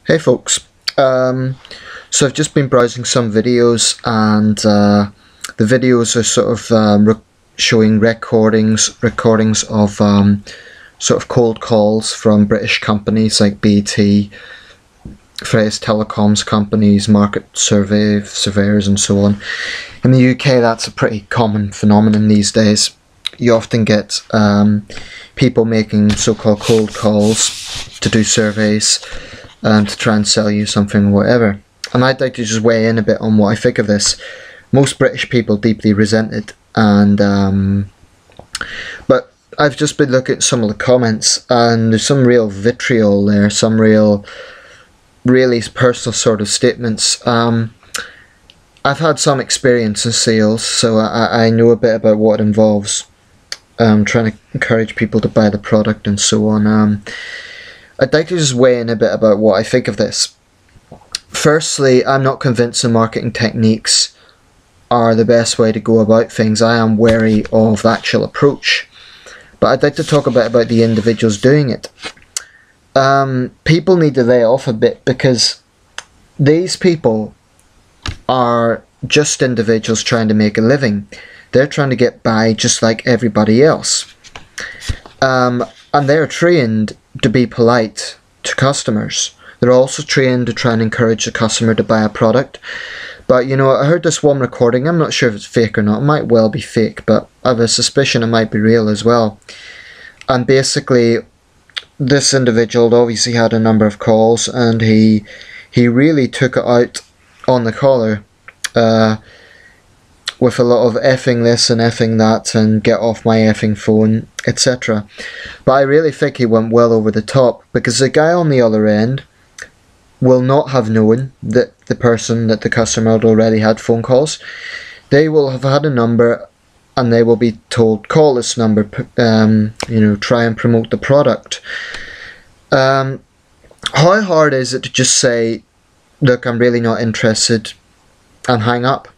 Hey folks, so I've just been browsing some videos, and the videos are sort of showing recordings of sort of cold calls from British companies like BT, various telecoms companies, market surveyors and so on. In the UK that's a pretty common phenomenon these days. You often get people making so-called cold calls to do surveys to try and sell you something or whatever. And I'd like to just weigh in a bit on what I think of this. Most British people deeply resent it, and but I've just been looking at some of the comments, and there's some real vitriol there, some really personal sort of statements. I've had some experience in sales, so I know a bit about what it involves. Trying to encourage people to buy the product and so on. I'd like to just weigh in a bit about what I think of this. Firstly, I'm not convinced the marketing techniques are the best way to go about things. I am wary of the actual approach. But I'd like to talk a bit about the individuals doing it. People need to lay off a bit, because these people are just individuals trying to make a living. They're trying to get by just like everybody else. And they're trained to be polite to customers. They're also trained to try and encourage the customer to buy a product. But you know, I heard this one recording, I'm not sure if it's fake or not, it might well be fake, but I have a suspicion it might be real as well. And basically, this individual obviously had a number of calls, and he really took it out on the caller, with a lot of effing this and effing that and get off my effing phone, etc. But I really think he went well over the top, because the guy on the other end will not have known that the customer had already had phone calls. They will have had a number, and they will be told, call this number, try and promote the product. How hard is it to just say, look, I'm really not interested, and hang up?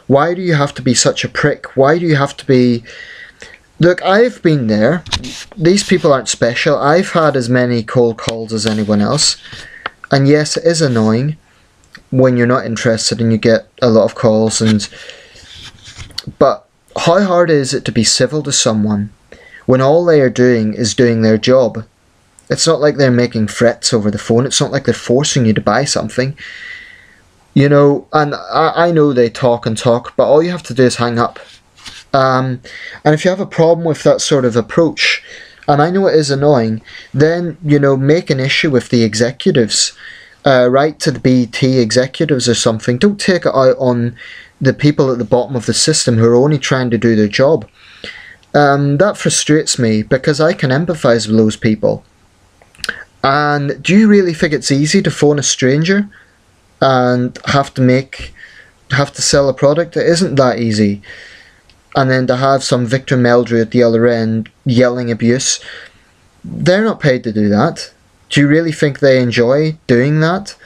Why do you have to be such a prick? Why do you have to be... Look, I've been there. These people aren't special. I've had as many cold calls as anyone else. And yes, it is annoying when you're not interested and you get a lot of calls. But how hard is it to be civil to someone when all they are doing is doing their job? It's not like they're making threats over the phone. It's not like they're forcing you to buy something. You know, and I know they talk and talk, but all you have to do is hang up. And if you have a problem with that sort of approach, and I know it is annoying, then, you know, make an issue with the executives. Write to the BT executives or something. Don't take it out on the people at the bottom of the system who are only trying to do their job. That frustrates me, because I can empathise with those people. And do you really think it's easy to phone a stranger and have to sell a product? It isn't that easy. And then to have some Victor Meldrew at the other end yelling abuse, they're not paid to do that. Do you really think they enjoy doing that?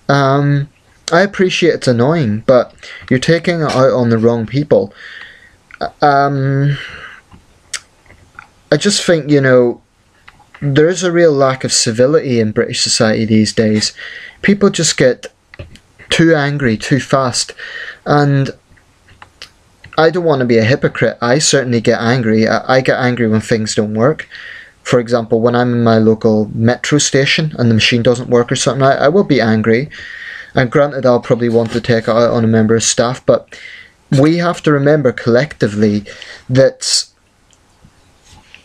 I appreciate it's annoying, but you're taking it out on the wrong people. I just think, you know, there is a real lack of civility in British society these days. People just get too angry too fast, and I don't want to be a hypocrite. I certainly get angry. I get angry when things don't work. For example, when I'm in my local metro station and the machine doesn't work or something, I will be angry. And granted, I'll probably want to take it out on a member of staff, but we have to remember collectively that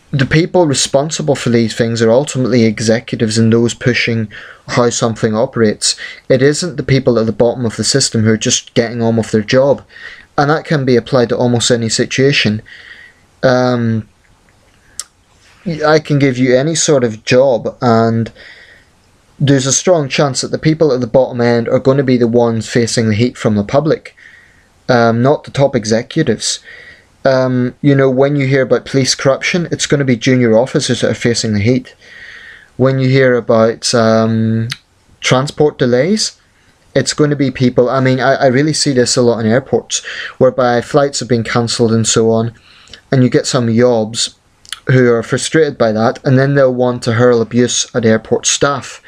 the people responsible for these things are ultimately executives and those pushing how something operates. It isn't the people at the bottom of the system who are just getting on with their job. And that can be applied to almost any situation. I can give you any sort of job, and there's a strong chance that the people at the bottom end are going to be the ones facing the heat from the public, not the top executives. You know, when you hear about police corruption, it's going to be junior officers that are facing the heat. When you hear about transport delays, it's going to be people... I mean, I really see this a lot in airports, whereby flights have been cancelled and so on, and you get some yobs who are frustrated by that, and then they'll want to hurl abuse at airport staff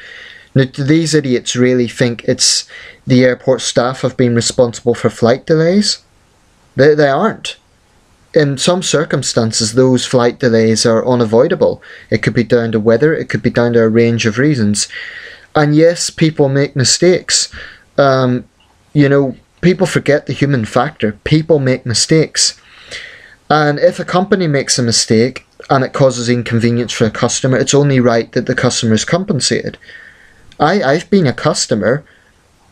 Now, do these idiots really think it's the airport staff have been responsible for flight delays? They aren't. In some circumstances, those flight delays are unavoidable. It could be down to weather, it could be down to a range of reasons. And yes, people make mistakes. You know, people forget the human factor. People make mistakes. And if a company makes a mistake and it causes inconvenience for a customer, it's only right that the customer is compensated. I've been a customer.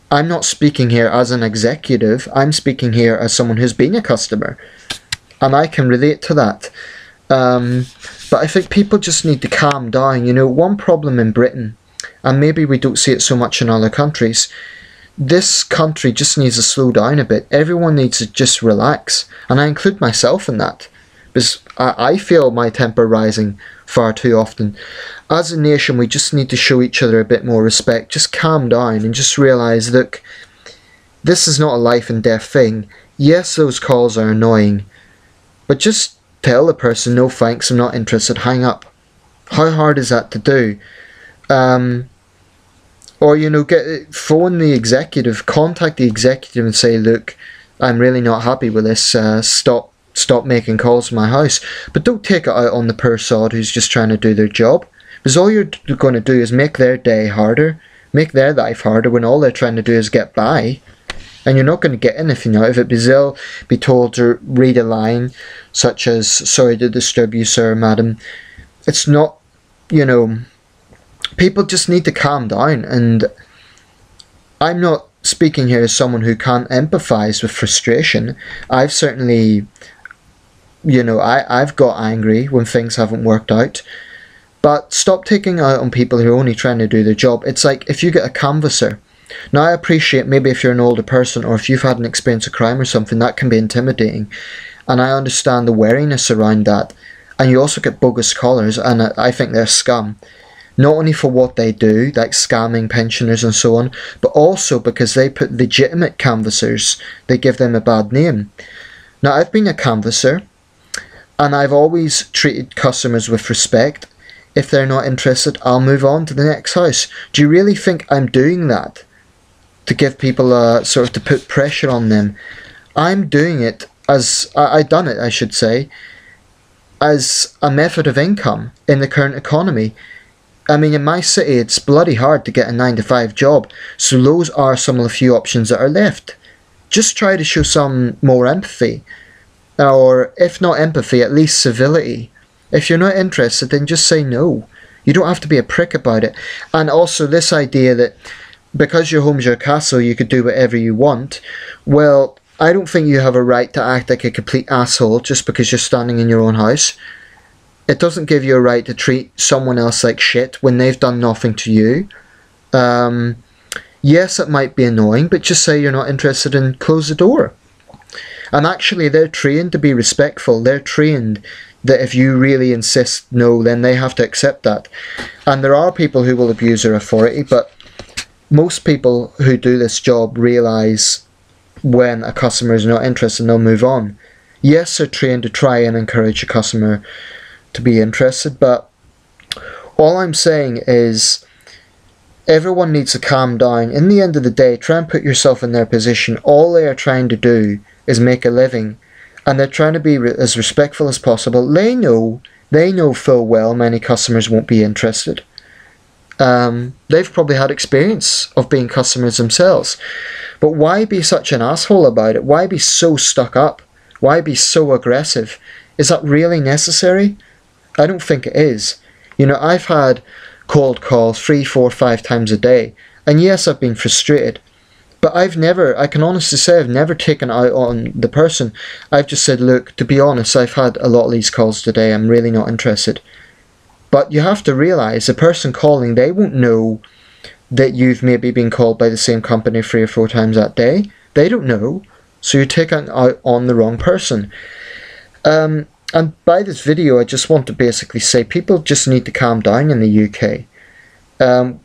I'm not speaking here as an executive. I'm speaking here as someone who's been a customer. And I can relate to that. But I think people just need to calm down. You know, one problem in Britain, and maybe we don't see it so much in other countries, this country just needs to slow down a bit. Everyone needs to just relax. And I include myself in that. Because I feel my temper rising far too often. As a nation, we just need to show each other a bit more respect. Just calm down and just realise, look, this is not a life and death thing. Yes, those calls are annoying. But just tell the person, no thanks, I'm not interested, hang up. How hard is that to do? Or, you know, phone the executive, contact the executive and say, look, I'm really not happy with this, stop making calls to my house. But don't take it out on the poor sod who's just trying to do their job. Because all you're going to do is make their day harder, make their life harder when all they're trying to do is get by. And you're not going to get anything out of it, because they'll be told to read a line such as, sorry to disturb you, sir, madam. It's not, you know, people just need to calm down. And I'm not speaking here as someone who can't empathise with frustration. I've certainly, you know, I've got angry when things haven't worked out. But stop taking it out on people who are only trying to do their job. It's like if you get a canvasser. Now, I appreciate maybe if you're an older person or if you've had an experience of crime or something, that can be intimidating. And I understand the wariness around that. And you also get bogus callers, and I think they're scum. Not only for what they do, like scamming pensioners and so on, but also because they put legitimate canvassers, they give them a bad name. Now, I've been a canvasser, and I've always treated customers with respect. If they're not interested, I'll move on to the next house. Do you really think I'm doing that to give people sort of to put pressure on them? I'm doing it as I done it, I should say, as a method of income in the current economy. I mean, in my city, it's bloody hard to get a 9-to-5 job, so those are some of the few options that are left. Just try to show some more empathy, or if not empathy, at least civility. If you're not interested, then just say no. You don't have to be a prick about it. And also this idea that because your home's your castle, you could do whatever you want. Well, I don't think you have a right to act like a complete asshole just because you're standing in your own house. It doesn't give you a right to treat someone else like shit when they've done nothing to you. Yes, it might be annoying, but just say you're not interested and close the door. And actually, they're trained to be respectful. They're trained that if you really insist no, then they have to accept that. And there are people who will abuse their authority, but most people who do this job realise when a customer is not interested, they'll move on. Yes, they're trained to try and encourage a customer to be interested, but all I'm saying is everyone needs to calm down. In the end of the day, try and put yourself in their position. All they are trying to do is make a living, and they're trying to be as respectful as possible. They know full well many customers won't be interested. They've probably had experience of being customers themselves. But why be such an asshole about it? Why be so stuck up? Why be so aggressive? Is that really necessary? I don't think it is. You know, I've had cold calls 3, 4, 5 times a day. And yes, I've been frustrated. But I can honestly say I've never taken it out on the person. I've just said, look, to be honest, I've had a lot of these calls today. I'm really not interested. But you have to realise the person calling, they won't know that you've maybe been called by the same company 3 or 4 times that day. They don't know. So you're taking it out on the wrong person. And by this video, I just want to basically say people just need to calm down in the UK.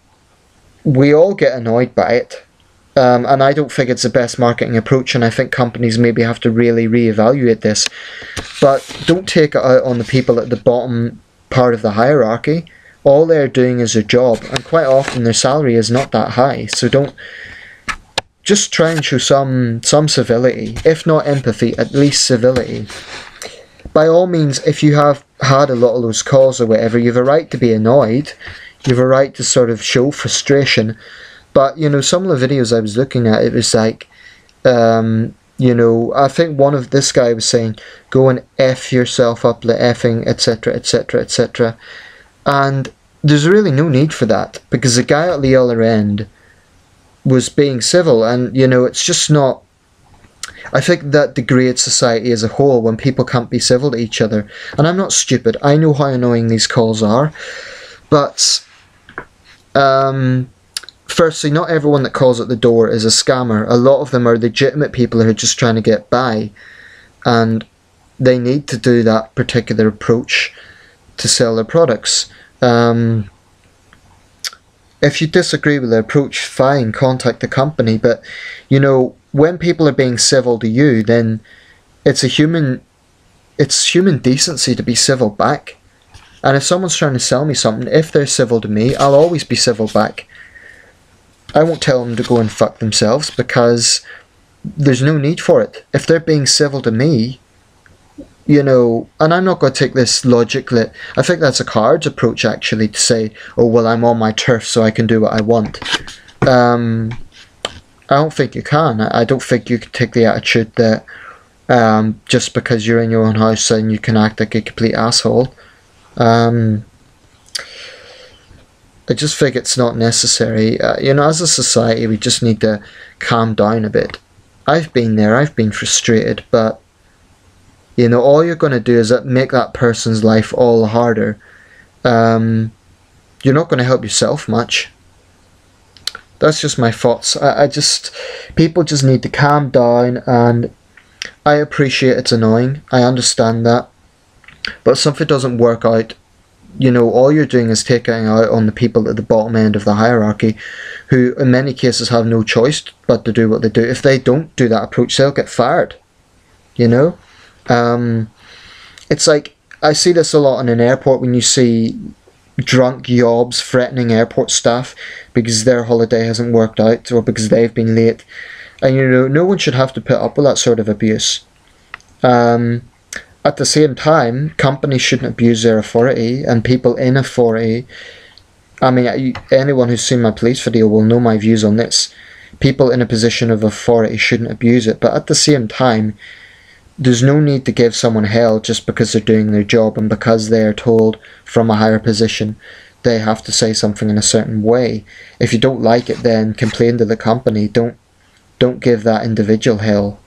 We all get annoyed by it. And I don't think it's the best marketing approach, and I think companies maybe have to really reevaluate this. But don't take it out on the people at the bottom part of the hierarchy. All they're doing is their job, and quite often their salary is not that high. So don't, just try and show some civility, if not empathy, at least civility. By all means, if you have had a lot of those calls or whatever, you have a right to be annoyed. You have a right to sort of show frustration. But, you know, some of the videos I was looking at, it was like, you know, I think one of this guy was saying, go and F yourself up, the effing, etc, etc, etc. And there's really no need for that, because the guy at the other end was being civil, and, you know, it's just not... I think that degrades society as a whole when people can't be civil to each other. And I'm not stupid, I know how annoying these calls are, but... firstly, not everyone that calls at the door is a scammer. A lot of them are legitimate people who are just trying to get by, and they need to do that particular approach to sell their products. If you disagree with the approach, fine, contact the company, but, you know, when people are being civil to you, then it's human decency to be civil back. And if someone's trying to sell me something, if they're civil to me, I'll always be civil back. I won't tell them to go and fuck themselves, because there's no need for it. If they're being civil to me, you know, and I'm not going to take this logic that... I think that's a coward's approach, actually, to say, oh, well, I'm on my turf, so I can do what I want. I don't think you can. I don't think you can take the attitude that just because you're in your own house and you can act like a complete asshole. I just think it's not necessary. You know, as a society, we just need to calm down a bit. I've been there, I've been frustrated, but, you know, all you're going to do is make that person's life all the harder. You're not going to help yourself much. That's just my thoughts. People just need to calm down, and I appreciate it's annoying. I understand that. But if something doesn't work out, you know, all you're doing is taking out on the people at the bottom end of the hierarchy, who in many cases have no choice but to do what they do. If they don't do that approach, they'll get fired. You know? It's like, I see this a lot in an airport when you see drunk yobs threatening airport staff because their holiday hasn't worked out or because they've been late. And, you know, no one should have to put up with that sort of abuse. At the same time, companies shouldn't abuse their authority, and people in authority... I mean, anyone who's seen my police video will know my views on this. People in a position of authority shouldn't abuse it, but at the same time, there's no need to give someone hell just because they're doing their job, and because they are told from a higher position they have to say something in a certain way. If you don't like it, then complain to the company. Don't give that individual hell.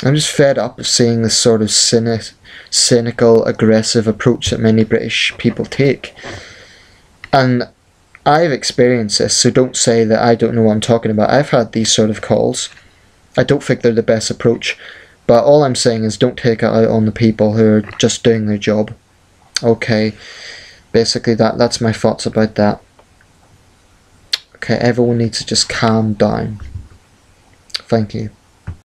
I'm just fed up of seeing this sort of cynical, aggressive approach that many British people take. And I've experienced this, so don't say that I don't know what I'm talking about. I've had these sort of calls. I don't think they're the best approach, but all I'm saying is don't take it out on the people who are just doing their job. Okay, basically that's my thoughts about that. Okay, everyone needs to just calm down. Thank you.